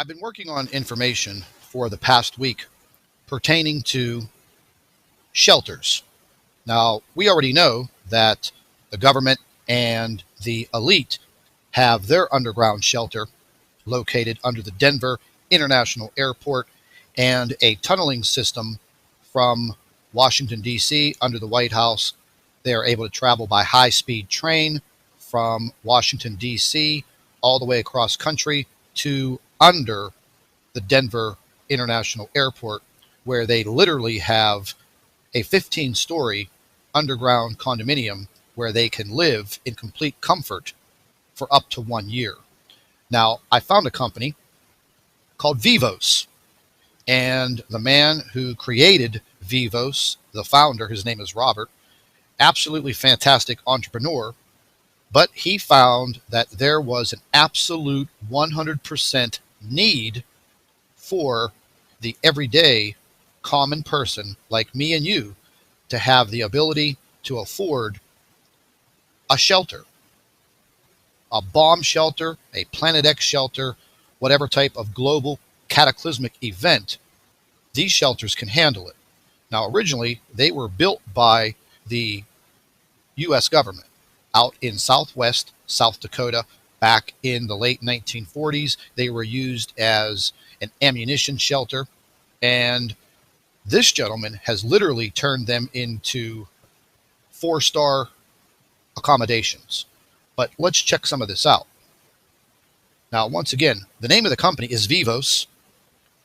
I've been working on information for the past week pertaining to shelters. Now, we already know that the government and the elite have their underground shelter located under the Denver International Airport and a tunneling system from Washington, D.C. under the White House. They are able to travel by high speed train from Washington, D.C. all the way across country to under the Denver International Airport, where they literally have a 15-story underground condominium where they can live in complete comfort for up to 1 year. Now, I found a company called Vivos, and the man who created Vivos, the founder, his name is Robert, absolutely fantastic entrepreneur, but he found that there was an absolute 100% need for the everyday common person like me and you to have the ability to afford a shelter, a bomb shelter, a Planet X shelter, whatever type of global cataclysmic event. These shelters can handle it. Now, originally, they were built by the U.S. government out in southwest South Dakota back in the late 1940s. They were used as an ammunition shelter, and this gentleman has literally turned them into 4-star accommodations. But let's check some of this out. Now, once again, the name of the company is Vivos,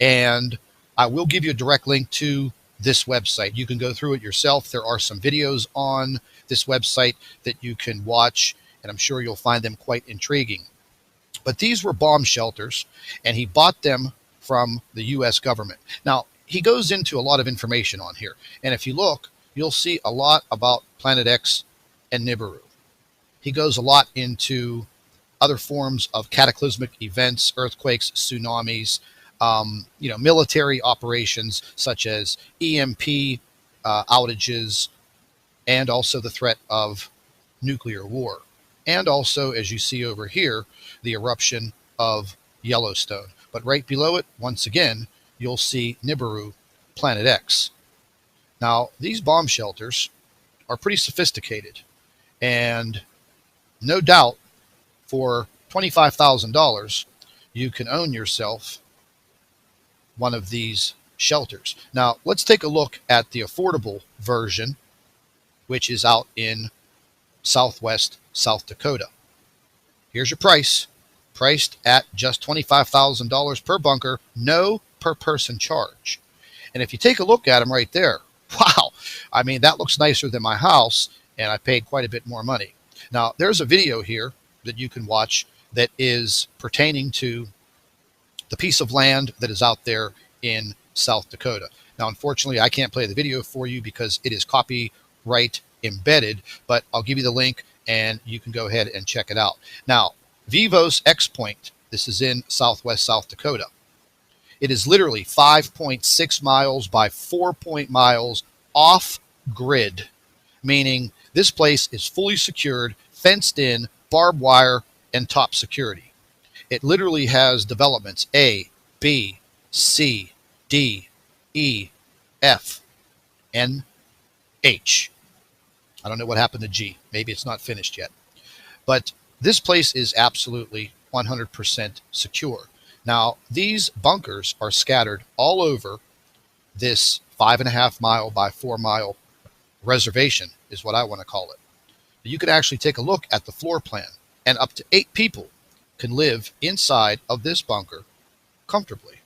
and I will give you a direct link to this website. You can go through it yourself. There are some videos on this website that you can watch, and I'm sure you'll find them quite intriguing. But these were bomb shelters, and he bought them from the U.S. government. Now, he goes into a lot of information on here, and if you look, you'll see a lot about Planet X and Nibiru. He goes a lot into other forms of cataclysmic events, earthquakes, tsunamis, military operations such as EMP outages, and also the threat of nuclear war. And also, as you see over here, the eruption of Yellowstone. But right below it, once again, you'll see Nibiru, Planet X. Now, these bomb shelters are pretty sophisticated, and no doubt for $25,000, you can own yourself one of these shelters. Now, let's take a look at the affordable version, which is out in southwest South Dakota. Here's your price, priced at just $25,000 per bunker, no per person charge. And if you take a look at them right there, wow, I mean, that looks nicer than my house, and I paid quite a bit more money. Now, there's a video here that you can watch that is pertaining to the piece of land that is out there in South Dakota. Now, unfortunately, I can't play the video for you because it is copyright embedded, but I'll give you the link and you can go ahead and check it out. Now, Vivos X Point, this is in southwest South Dakota. It is literally 5.6 miles by 4 miles off grid, meaning this place is fully secured, fenced in, barbed wire, and top security. It literally has developments A, B, C, D, E, F, N, H. I don't know what happened to G. Maybe it's not finished yet. But this place is absolutely 100% secure. Now, these bunkers are scattered all over this 5.5 mile by 4 mile reservation, is what I want to call it. You can actually take a look at the floor plan, and up to 8 people can live inside of this bunker comfortably.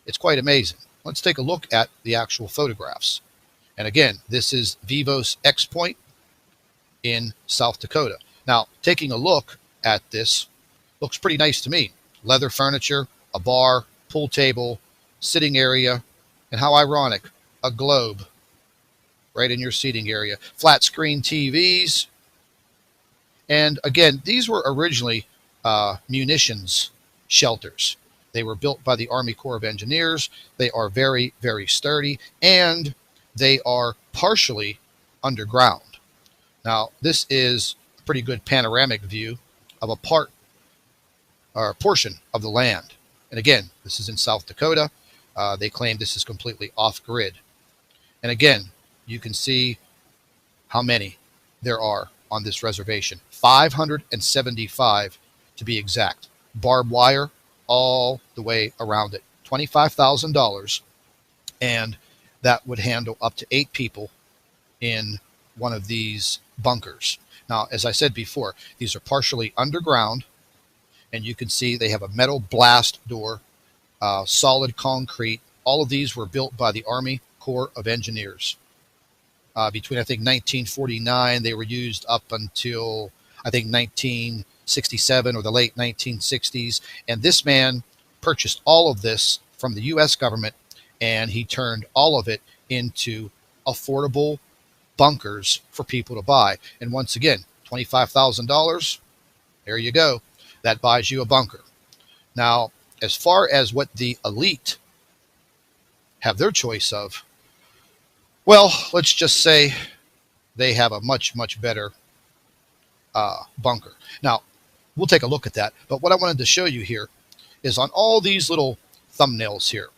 It's quite amazing. Let's take a look at the actual photographs. And again, this is Vivos X Point in South Dakota. Now, taking a look at this, looks pretty nice to me. Leather furniture, a bar, pool table, sitting area, and how ironic, a globe right in your seating area. Flat screen TVs. And again, these were originally munitions shelters. They were built by the Army Corps of Engineers. They are very, very sturdy, and they are partially underground. Now, this is a pretty good panoramic view of a part or a portion of the land. And again, this is in South Dakota. They claim this is completely off-grid. And again, you can see how many there are on this reservation. 575 to be exact. Barbed wire all the way around it. $25,000. And that would handle up to 8 people in one of these bunkers. Now, as I said before, these are partially underground, and you can see they have a metal blast door, solid concrete. All of these were built by the Army Corps of Engineers. Between, I think, 1949, they were used up until, I think, 1967 or the late 1960s. And this man purchased all of this from the U.S. government, and he turned all of it into affordable bunkers for people to buy. And once again, $25,000, there you go. That buys you a bunker. Now, as far as what the elite have their choice of, well, let's just say they have a much, much better bunker. Now, we'll take a look at that. But what I wanted to show you here is on all these little thumbnails here,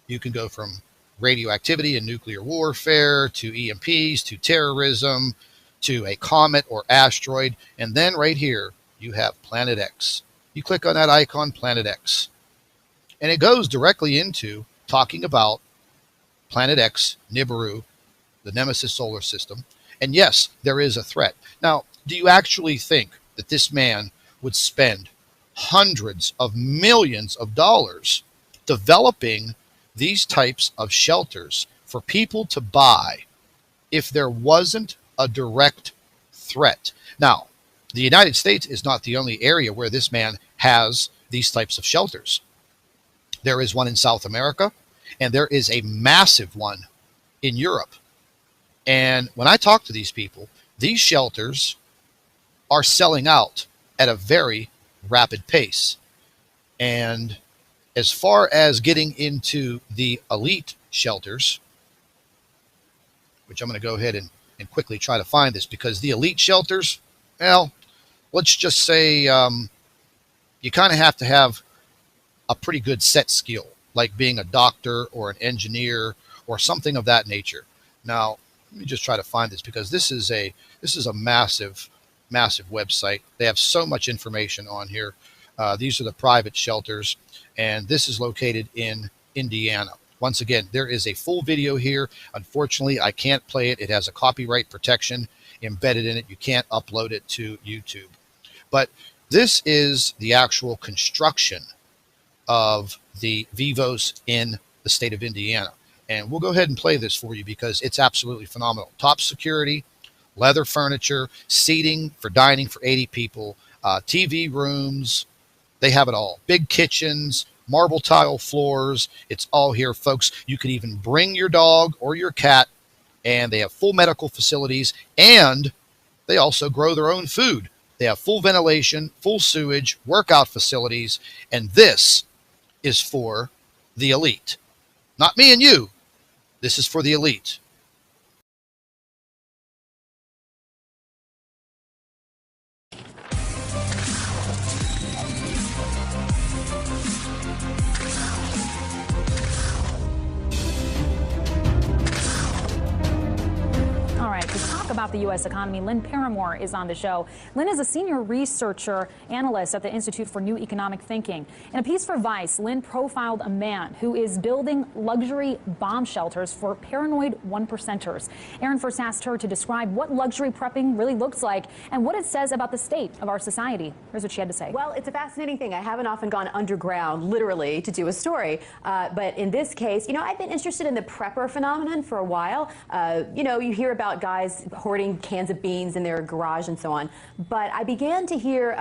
you can go from radioactivity and nuclear warfare to EMPs to terrorism to a comet or asteroid. And then right here, you have Planet X. You click on that icon, Planet X, and it goes directly into talking about Planet X, Nibiru, the Nemesis solar system. And yes, there is a threat. Now, do you actually think that this man would spend hundreds of millions of dollars developing these types of shelters for people to buy if there wasn't a direct threat? Now, the United States is not the only area where this man has these types of shelters. There is one in South America, and there is a massive one in Europe. And when I talk to these people, these shelters are selling out at a very rapid pace. And as far as getting into the elite shelters, which I'm going to go ahead and quickly try to find this, because the elite shelters, well, let's just say you kind of have to have a pretty good set skill, like being a doctor or an engineer or something of that nature. Now, let me just try to find this, because this is a massive, massive website. They have so much information on here. These are the private shelters, and this is located in Indiana. Once again, there is a full video here. Unfortunately, I can't play it. It has a copyright protection embedded in it. You can't upload it to YouTube. But this is the actual construction of the Vivos in the state of Indiana. And we'll go ahead and play this for you because it's absolutely phenomenal. Top security, leather furniture, seating for dining for 80 people, TV rooms. They have it all. Big kitchens, marble tile floors. It's all here, folks. You can even bring your dog or your cat, and they have full medical facilities, and they also grow their own food. They have full ventilation, full sewage, workout facilities, and this is for the elite. Not me and you. This is for the elite. About the U.S. economy, Lynn Paramore is on the show. Lynn is a senior researcher analyst at the Institute for New Economic Thinking. In a piece for Vice, Lynn profiled a man who is building luxury bomb shelters for paranoid one-percenters. Aaron first asked her to describe what luxury prepping really looks like and what it says about the state of our society. Here's what she had to say. Well, it's a fascinating thing. I haven't often gone underground, literally, to do a story. But in this case, I've been interested in the prepper phenomenon for a while. You hear about guys hoarding cans of beans in their garage and so on. But I began to hear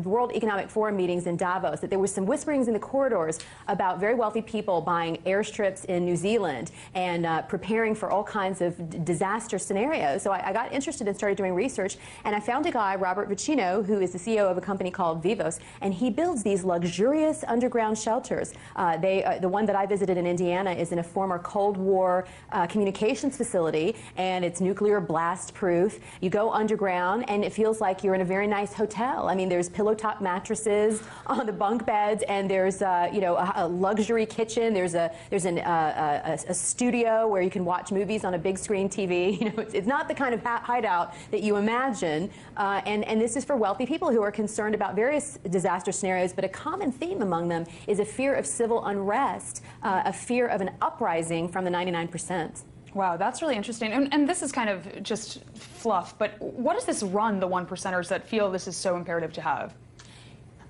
World Economic Forum meetings in Davos that there was some whisperings in the corridors about very wealthy people buying airstrips in New Zealand and preparing for all kinds of disaster scenarios. So I got interested and started doing research, and I found a guy, Robert Vicino, who is the CEO of a company called Vivos, and he builds these luxurious underground shelters. The one that I visited in Indiana is in a former Cold War communications facility, and it's nuclear blast blast-proof. You go underground, and it feels like you're in a very nice hotel. I mean, there's pillow-top mattresses on the bunk beds, and there's a luxury kitchen. There's a studio where you can watch movies on a big screen TV. You know, it's not the kind of hideout that you imagine. And this is for wealthy people who are concerned about various disaster scenarios. But a common theme among them is a fear of civil unrest, a fear of an uprising from the 99%. Wow, that's really interesting. And this is kind of just fluff, but what does this run the one percenters that feel this is so imperative to have?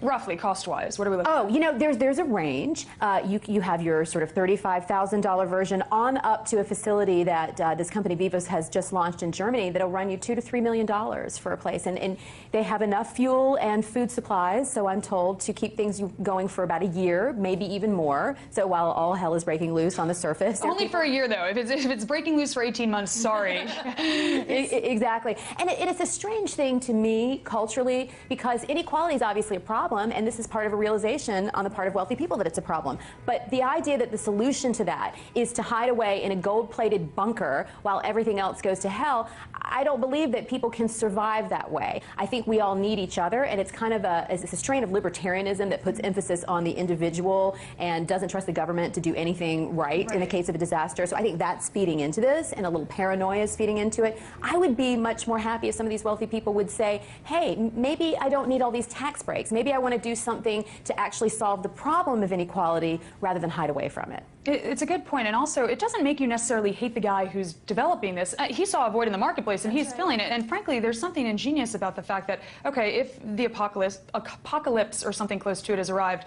Roughly, cost-wise, what are we looking at? Oh, you know, there's a range. You have your sort of $35,000 version on up to a facility that this company Vivos has just launched in Germany that'll run you $2 to $3 million for a place. And they have enough fuel and food supplies, so I'm told, to keep things going for about a year, maybe even more. So while all hell is breaking loose on the surface. Only for a year, though. If it's breaking loose for 18 months, sorry. Exactly. And it's a strange thing to me culturally, because inequality is obviously a problem. And this is part of a realization on the part of wealthy people that it's a problem. But the idea that the solution to that is to hide away in a gold-plated bunker while everything else goes to hell, I don't believe that people can survive that way. I think we all need each other, and it's kind of it's a strain of libertarianism that puts emphasis on the individual and doesn't trust the government to do anything right in the case of a disaster. So I think that's feeding into this, and a little paranoia is feeding into it. I would be much more happy if some of these wealthy people would say, hey, maybe I don't need all these tax breaks. Maybe I want to do something to actually solve the problem of inequality rather than hide away from it. It's a good point, and also it doesn't make you necessarily hate the guy who's developing this. He saw a void in the marketplace, and he's filling it. And frankly, there's something ingenious about the fact that, okay, if the apocalypse or something close to it has arrived,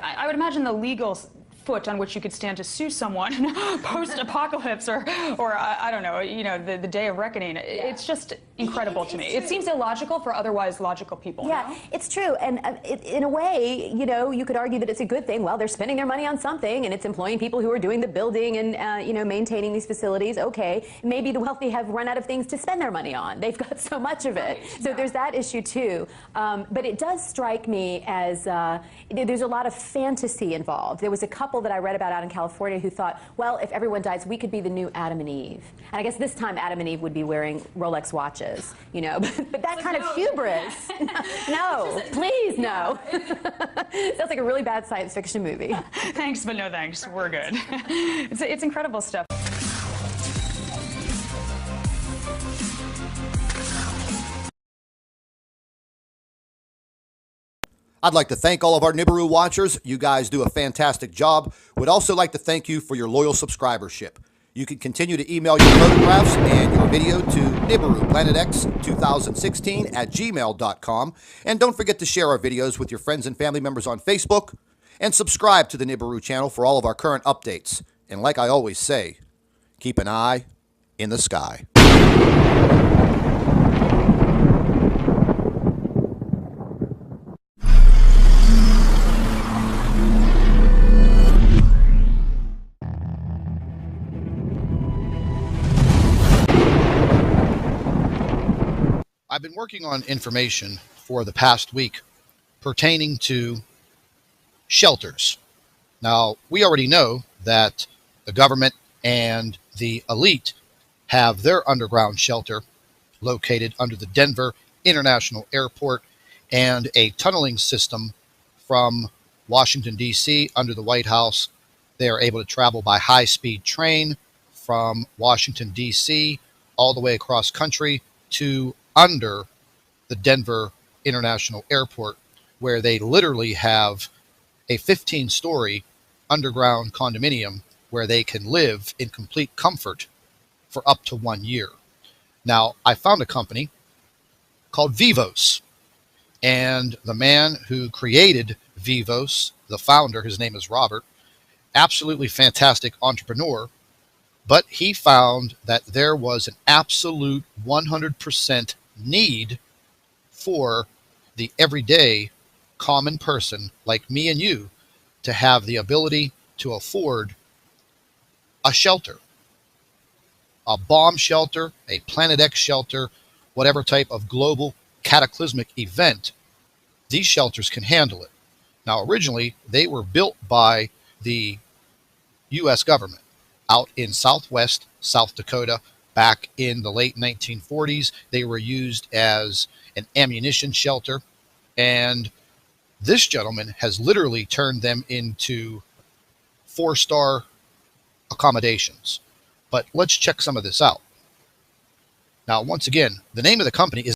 I would imagine the legal foot on which you could stand to sue someone post-apocalypse or I don't know, you know, the day of reckoning. It's just incredible to me. It seems illogical for otherwise logical people. Yeah, no? It's true. And in a way, you know, you could argue that it's a good thing. Well, they're spending their money on something, and it's employing people who are doing the building and, you know, maintaining these facilities. Okay, maybe the wealthy have run out of things to spend their money on. They've got so much of it. So there's that issue, too. But it does strike me as there's a lot of fantasy involved. There was a couple that I read about out in California who thought, well, if everyone dies, we could be the new Adam and Eve. And I guess this time Adam and Eve would be wearing Rolex watches, you know. But that kind of hubris. No, please, no. Sounds like a really bad science fiction movie. Thanks, but no thanks. We're good. It's incredible stuff. I'd like to thank all of our Nibiru watchers. You guys do a fantastic job. Would also like to thank you for your loyal subscribership. You can continue to email your photographs and your video to NibiruPlanetX2016@gmail.com. And don't forget to share our videos with your friends and family members on Facebook. And subscribe to the Nibiru channel for all of our current updates. And like I always say, keep an eye in the sky. I've been working on information for the past week pertaining to shelters. Now, we already know that the government and the elite have their underground shelter located under the Denver International Airport and a tunneling system from Washington, D.C. under the White House. They are able to travel by high-speed train from Washington, D.C. all the way across country to under the Denver International Airport, where they literally have a 15-story underground condominium where they can live in complete comfort for up to 1 year. Now, I found a company called Vivos, and the man who created Vivos, the founder, his name is Robert, absolutely fantastic entrepreneur, but he found that there was an absolute 100% need for the everyday common person like me and you to have the ability to afford a shelter, a bomb shelter, a Planet X shelter, whatever type of global cataclysmic event. These shelters can handle it. Now, originally, they were built by the U.S. government out in Southwest South Dakota, Back in the late 1940s, they were used as an ammunition shelter, and this gentleman has literally turned them into 4-star accommodations. But let's check some of this out. Now, once again, the name of the company is